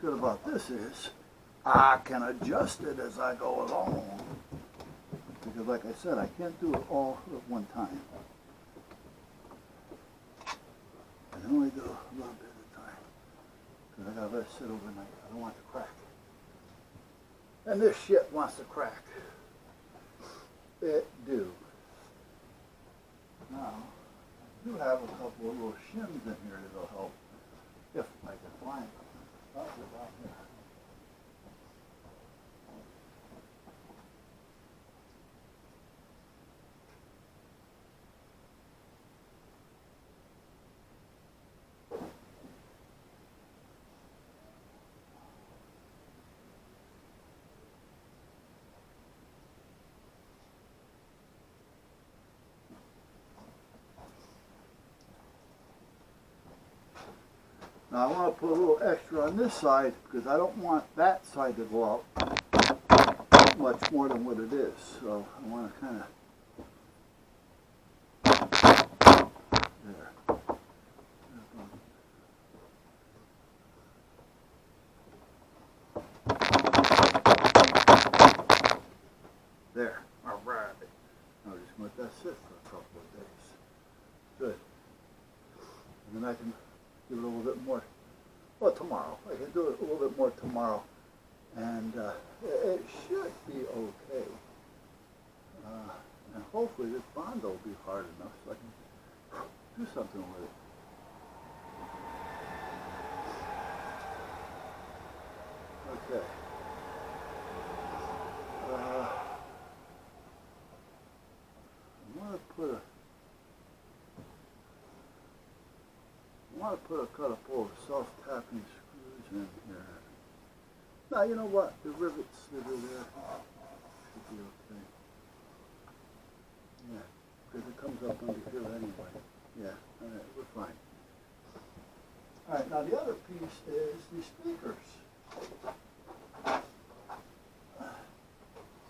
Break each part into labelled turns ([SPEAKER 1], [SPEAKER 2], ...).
[SPEAKER 1] good about this is I can adjust it as I go along. Because like I said, I can't do it all at one time. I can only do a little bit at a time. Because I gotta let it sit overnight. I don't want it to crack. And this shit wants to crack. It do. Now, I do have a couple of little shims in here that'll help if I can find them. I'll put it down here. Now I want to put a little extra on this side because I don't want that side to go out much more than what it is. So I want to kind of there. There. All right. Now we're just going to let that sit for a couple of days. Good. And then I can do it a little bit more, well, tomorrow. I can do it a little bit more tomorrow, and it should be okay. And hopefully this Bondo will be hard enough so I can do something with it. Okay. I want to put a couple of self-tapping screws in here. Now, you know what? The rivets that are there should be okay. Yeah, because it comes up under here anyway. Yeah, all right, we're fine. All right, now the other piece is the speakers.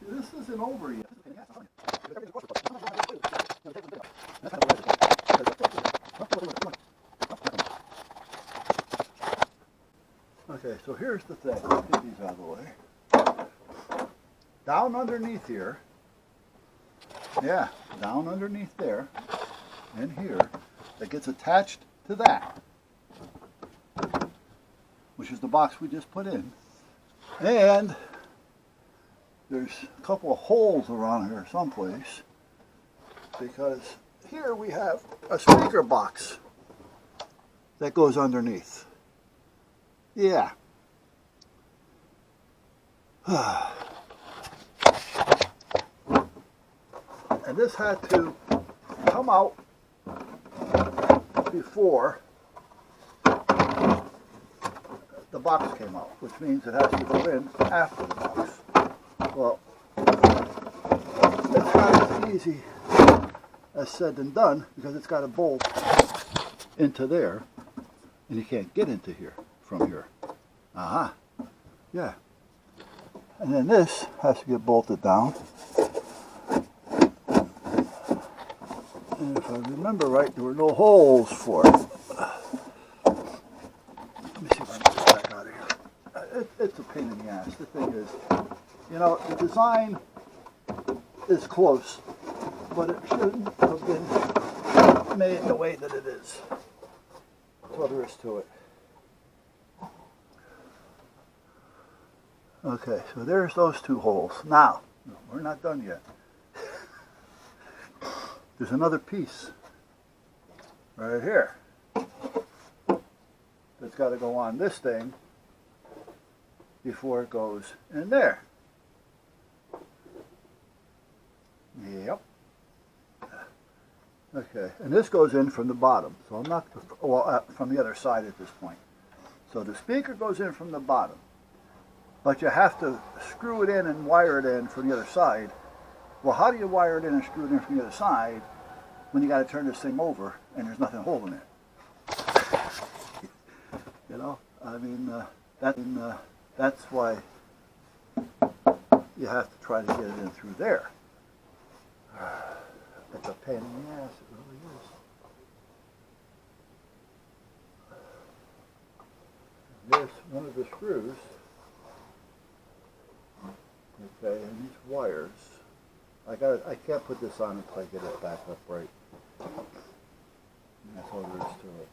[SPEAKER 1] See, this isn't over yet. Okay, so here's the thing. Let's get these out of the way. Down underneath here, yeah, down underneath there, and here, that gets attached to that, which is the box we just put in. And there's a couple of holes around here someplace, because here we have a speaker box that goes underneath. Yeah. And this had to come out before the box came out, which means it has to go in after the box. Well, it's not as easy as said and done because it's got a bolt into there and you can't get into here from here. Aha. Yeah. And then this has to get bolted down. And if I remember right, there were no holes for it. Let me see if I can get this back out of here. It's a pain in the ass. The thing is, you know, the design is close, but it shouldn't have been made the way that it is. That's all there is to it. Okay, so there's those two holes. Now, we're not done yet. There's another piece right here that's got to go on this thing before it goes in there. Yep. Okay, and this goes in from the bottom. So I'm not, well, from the other side at this point. So the speaker goes in from the bottom. But you have to screw it in and wire it in from the other side. Well, how do you wire it in and screw it in from the other side when you got to turn this thing over and there's nothing holding it? You know, I mean, that's why you have to try to get it in through there. It's a pain in the ass, it really is. This one of the screws, okay, and these wires, I can't put this on until I get it back up right. And that's all there is to it.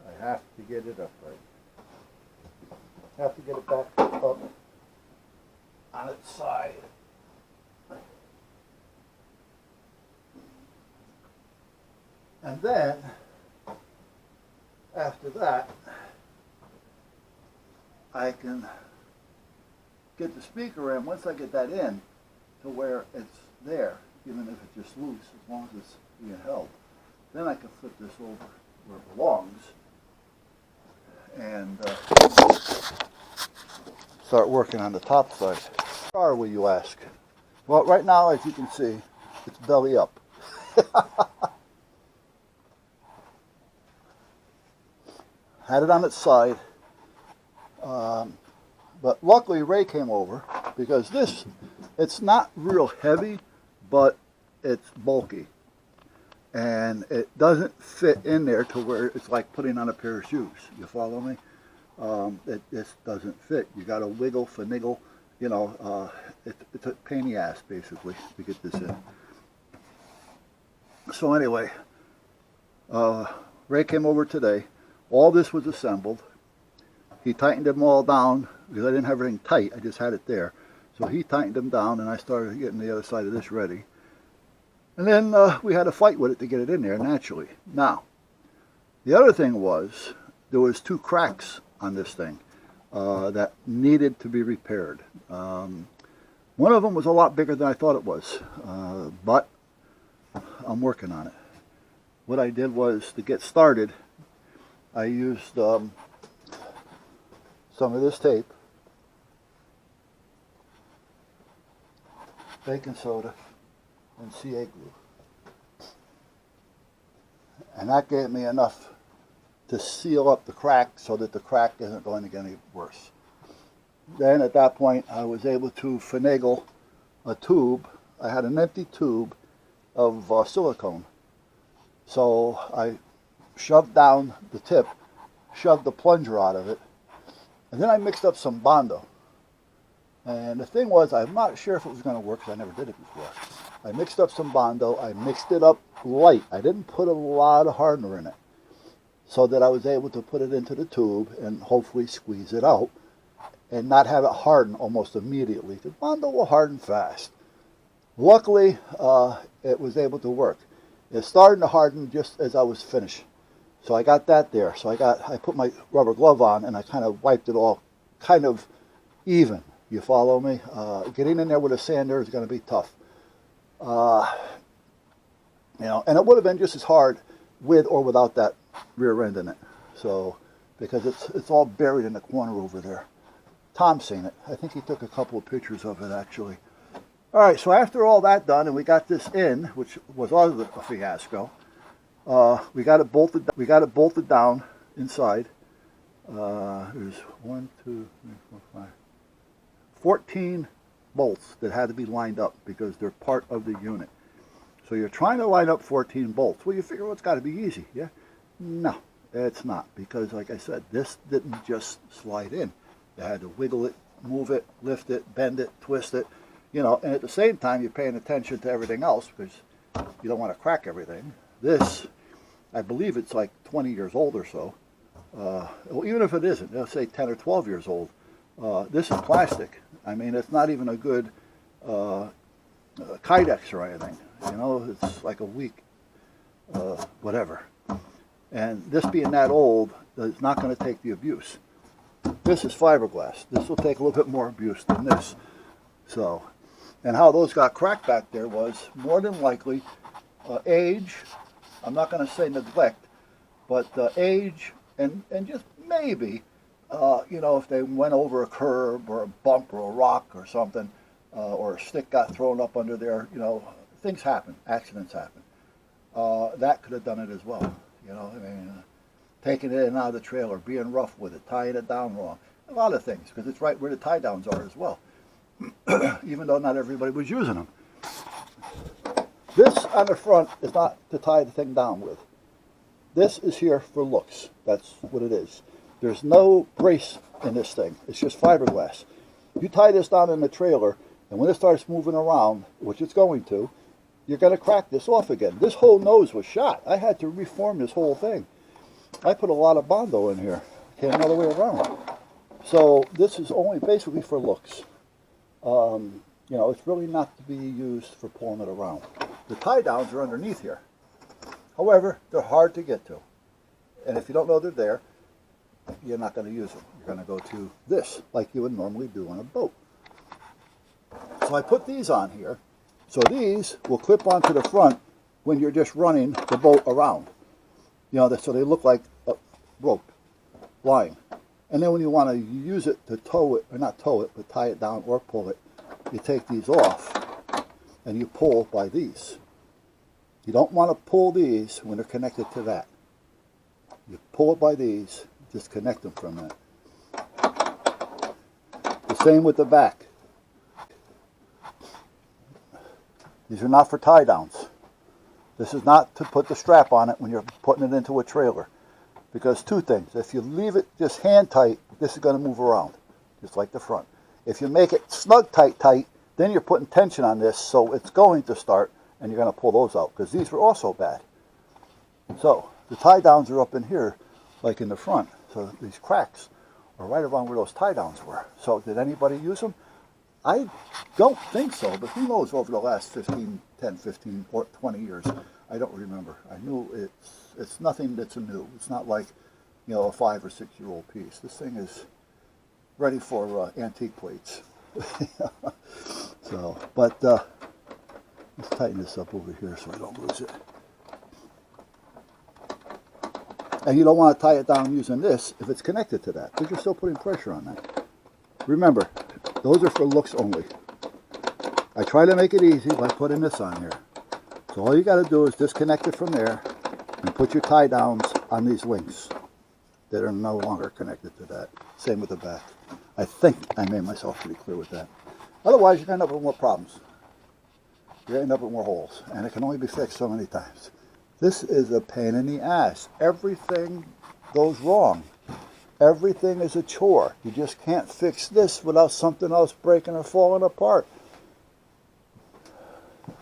[SPEAKER 1] I have to get it up right. Have to get it back up on its side. And then, after that, I can get the speaker in. Once I get that in to where it's there, even if it's just loose, as long as it's being held, then I can flip this over where it belongs and start working on the top side. Where are we, you ask? Well, right now, as you can see, it's belly up. Had it on its side, but luckily Ray came over because it's not real heavy, but it's bulky. And it doesn't fit in there to where it's like putting on a pair of shoes. You follow me? It just doesn't fit. You got to wiggle, finagle. You know, it's a pain in the ass basically to get this in. So anyway, Ray came over today. All this was assembled. He tightened them all down because I didn't have everything tight. I just had it there. So he tightened them down, and I started getting the other side of this ready. And then we had a fight with it to get it in there naturally. Now, the other thing was there was 2 cracks on this thing that needed to be repaired. One of them was a lot bigger than I thought it was, but I'm working on it. What I did was, to get started, I used some of this tape, baking soda, and CA glue. And that gave me enough to seal up the crack so that the crack isn't going to get any worse. Then at that point I was able to finagle a tube. I had an empty tube of silicone. So I shoved down the tip, shoved the plunger out of it, and then I mixed up some Bondo. And the thing was, I'm not sure if it was going to work because I never did it before. I mixed up some Bondo. I mixed it up light. I didn't put a lot of hardener in it, so that I was able to put it into the tube and hopefully squeeze it out and not have it harden almost immediately. The Bondo will harden fast. Luckily, it was able to work. It's starting to harden just as I was finished. So I got that there. So I put my rubber glove on and I kind of wiped it all kind of even. You follow me? Getting in there with a sander is going to be tough. You know, and it would have been just as hard with or without that rear end in it. So, because it's all buried in the corner over there. Tom's seen it. I think he took a couple of pictures of it actually. All right, so after all that done, and we got this in, which was also a fiasco. We got it bolted down inside. There's 1, 2, 3, 4, 5, 14 bolts that had to be lined up because they're part of the unit. So you're trying to line up 14 bolts. Well, you figure, well, it's got to be easy, yeah? No, it's not, because like I said, this didn't just slide in. You had to wiggle it, move it, lift it, bend it, twist it, you know, and at the same time you're paying attention to everything else because you don't want to crack everything. This, I believe it's like 20 years old or so. Well, even if it isn't, let's say 10 or 12 years old, this is plastic. I mean, it's not even a good Kydex or anything. You know, it's like a weak whatever. And this being that old, it's not going to take the abuse. This is fiberglass. This will take a little bit more abuse than this. So, and how those got cracked back there was more than likely age. I'm not going to say neglect, but age and just maybe, you know, if they went over a curb or a bump or a rock or something, or a stick got thrown up under there, you know, things happen, accidents happen. That could have done it as well, you know, I mean, taking it in and out of the trailer, being rough with it, tying it down wrong, a lot of things, because it's right where the tie downs are as well, even though not everybody was using them. This on the front is not to tie the thing down with. This is here for looks. That's what it is. There's no brace in this thing. It's just fiberglass. You tie this down in the trailer, and when it starts moving around, which it's going to, you're going to crack this off again. This whole nose was shot. I had to reform this whole thing. I put a lot of Bondo in here. Came another way around. So this is only basically for looks. You know, it's really not to be used for pulling it around. The tie downs are underneath here. However, they're hard to get to. And if you don't know they're there, you're not going to use them. You're going to go to this, like you would normally do on a boat. So I put these on here. So these will clip onto the front when you're just running the boat around. You know, so they look like a rope, line. And then when you want to use it to tow it, or not tow it, but tie it down or pull it, you take these off and you pull by these. You don't want to pull these when they're connected to that. You pull it by these, disconnect them from that. The same with the back. These are not for tie downs. This is not to put the strap on it when you're putting it into a trailer. Because two things. If you leave it just hand tight, this is going to move around, just like the front. If you make it snug tight, then you're putting tension on this, so it's going to start, and you're going to pull those out, because these were also bad. So the tie downs are up in here, like in the front. So these cracks are right around where those tie downs were. So did anybody use them? I don't think so, but who knows over the last 10, 15, or 20 years. I don't remember. I knew it's nothing that's new. It's not like, you know, a 5 or 6 year old piece. This thing is ready for antique plates. So, but let's tighten this up over here so I don't lose it. And you don't want to tie it down using this if it's connected to that, because you're still putting pressure on that. Remember, those are for looks only. I try to make it easy by putting this on here. So all you got to do is disconnect it from there and put your tie downs on these links that are no longer connected to that. Same with the back. I think I made myself pretty clear with that. Otherwise, you're going to end up with more problems. You're going to end up with more holes, and it can only be fixed so many times. This is a pain in the ass. Everything goes wrong. Everything is a chore. You just can't fix this without something else breaking or falling apart.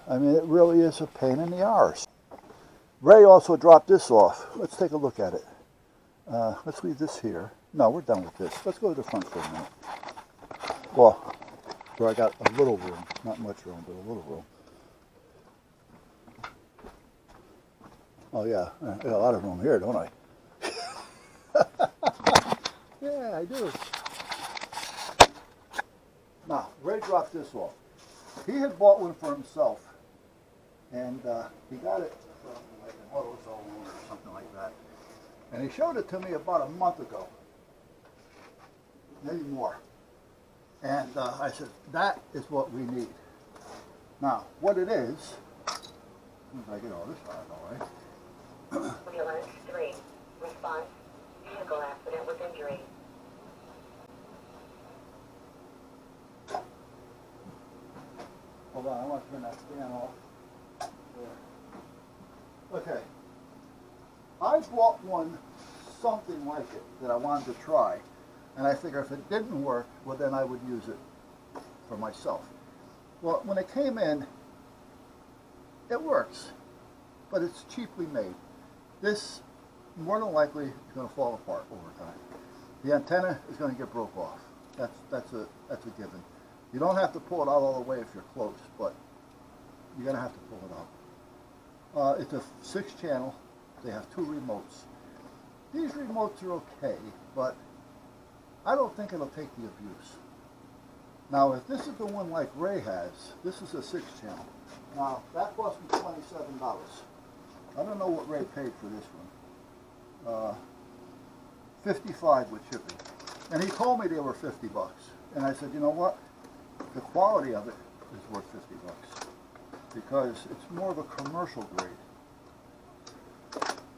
[SPEAKER 1] I mean, it really is a pain in the arse. Ray also dropped this off. Let's take a look at it. Let's leave this here. No, we're done with this. Let's go to the front for a minute. Well, where I got a little room. Not much room, but a little room. Oh yeah, I got a lot of room here, don't I? Yeah, I do. Now, Ray dropped this off. He had bought one for himself, and he got it from like an AutoZone or something like that. And he showed it to me about a month ago, maybe more. And I said, that is what we need. Now, what it is, if I get all this out all right.
[SPEAKER 2] Ambulance 3. Response. Vehicle accident with injury.
[SPEAKER 1] Hold on, I want to turn that fan off. There. Okay. I bought one, something like it, that I wanted to try. And I figure if it didn't work, well then I would use it for myself. Well, when it came in, it works. But it's cheaply made. This, more than likely, is going to fall apart over time. The antenna is going to get broke off. That's a given. You don't have to pull it out all the way if you're close, but you're going to have to pull it out. It's a 6-channel. They have 2 remotes. These remotes are okay, but I don't think it'll take the abuse. Now, if this is the one like Ray has, this is a 6-channel. Now, that cost me $27. I don't know what Ray paid for this one. $55 with shipping. And he told me they were $50. And I said, you know what? The quality of it is worth $50 because it's more of a commercial grade.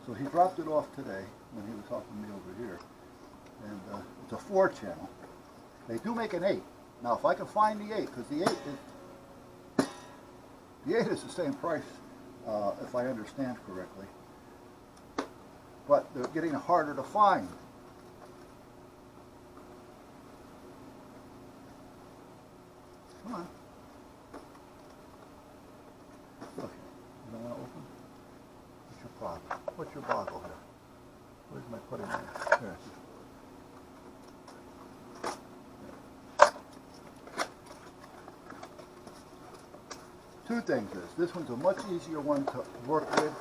[SPEAKER 1] So he dropped it off today when he was helping me over here. And it's a 4-channel. They do make an 8. Now, if I can find the 8, because the 8 is the same price, if I understand correctly. But they're getting harder to find. Come on. Okay. You don't want to open? What's your boggle? What's your boggle here? Where's my pudding there? Here. Two things is, this one's a much easier one to work with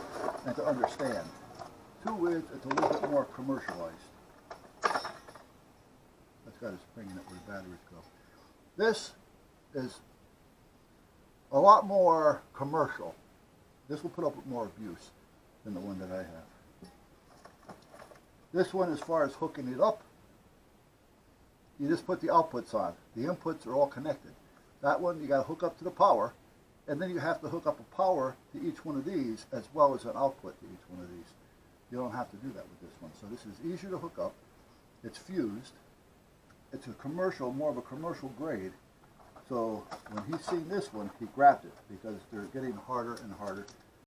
[SPEAKER 1] and to understand. Two is, it's a little bit more commercialized. That's got a spring in it where the batteries go. This is a lot more commercial. This will put up with more abuse than the one that I have. This one, as far as hooking it up, you just put the outputs on. The inputs are all connected. That one, you got to hook up to the power, and then you have to hook up a power to each one of these as well as an output to each one of these. You don't have to do that with this one. So this is easier to hook up. It's fused. It's a commercial, more of a commercial grade. So when he's seen this one, he grabbed it because they're getting harder and harder